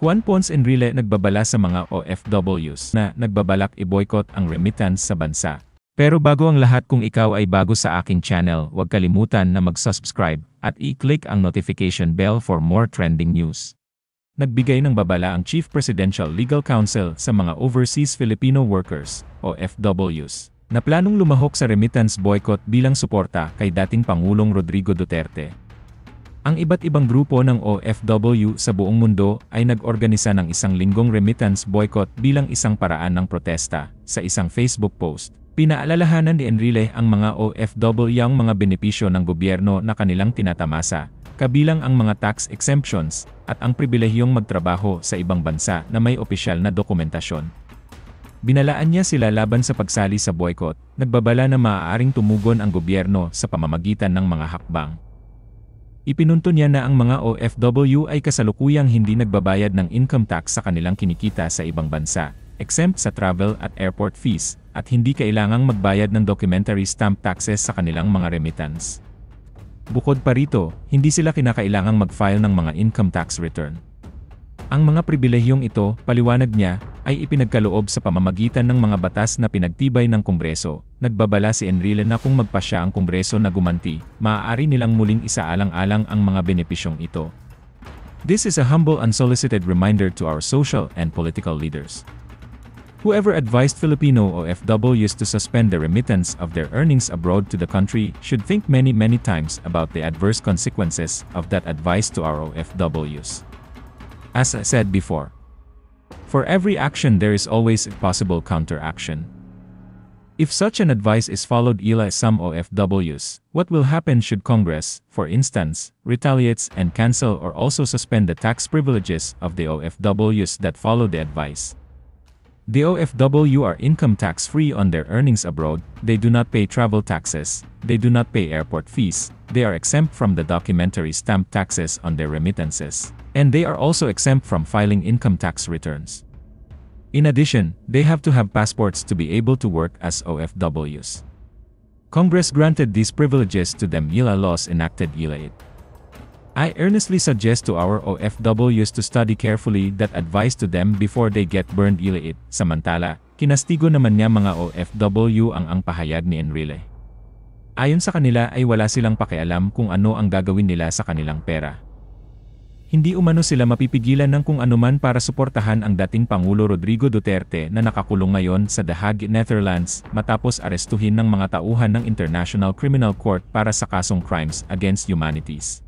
Juan Ponce Enrile nagbabala sa mga OFWs na nagbabalak i-boycott ang remittance sa bansa. Pero bago ang lahat, kung ikaw ay bago sa aking channel, huwag kalimutan na mag-subscribe at i-click ang notification bell for more trending news. Nagbigay ng babala ang Chief Presidential Legal Counsel sa mga Overseas Filipino Workers, OFWs, na planong lumahok sa remittance boycott bilang suporta kay dating Pangulong Rodrigo Duterte. Ang iba't ibang grupo ng OFW sa buong mundo ay nag-organisa ng isang linggong remittance boycott bilang isang paraan ng protesta. Sa isang Facebook post, pinaalalahanan ni Enrile ang mga OFW ang mga benepisyo ng gobyerno na kanilang tinatamasa, kabilang ang mga tax exemptions at ang pribilehiyong magtrabaho sa ibang bansa na may opisyal na dokumentasyon. Binalaan niya sila laban sa pagsali sa boycott, nagbabala na maaaring tumugon ang gobyerno sa pamamagitan ng mga hakbang. Ipinunto niya na ang mga OFW ay kasalukuyang hindi nagbabayad ng income tax sa kanilang kinikita sa ibang bansa, exempt sa travel at airport fees, at hindi kailangang magbayad ng documentary stamp taxes sa kanilang mga remittance. Bukod pa rito, hindi sila kinakailangang mag-file ng mga income tax return. Ang mga pribilehiyong ito, paliwanag niya, ay ipinagkaloob sa pamamagitan ng mga batas na pinagtibay ng Kongreso. Nagbabala si Enrile na kung magpasya ang Kongreso na gumanti, maaari nilang muling isaalang-alang ang mga benepisyong ito. This is a humble unsolicited reminder to our social and political leaders. Whoever advised Filipino OFWs to suspend the remittance of their earnings abroad to the country should think many times about the adverse consequences of that advice to our OFWs. As I said before, for every action there is always a possible counteraction. If such an advice is followed by some OFWs, what will happen should Congress, for instance, retaliates and cancel or also suspend the tax privileges of the OFWs that follow the advice? The OFW are income tax-free on their earnings abroad, they do not pay travel taxes, they do not pay airport fees, they are exempt from the documentary stamp taxes on their remittances, and they are also exempt from filing income tax returns. In addition, they have to have passports to be able to work as OFWs. Congress granted these privileges to them via laws enacted via it. I earnestly suggest to our OFWs to study carefully that advice to them before they get burned via it. Samantala, kinastigo naman niya mga OFW ang pahayag ni Enrile. Ayon sa kanila ay wala silang pakialam kung ano ang gagawin nila sa kanilang pera. Hindi umano sila mapipigilan ng kung anuman para suportahan ang dating Pangulo Rodrigo Duterte na nakakulong ngayon sa The Hague, Netherlands matapos arestuhin ng mga tauhan ng International Criminal Court para sa kasong crimes against humanities.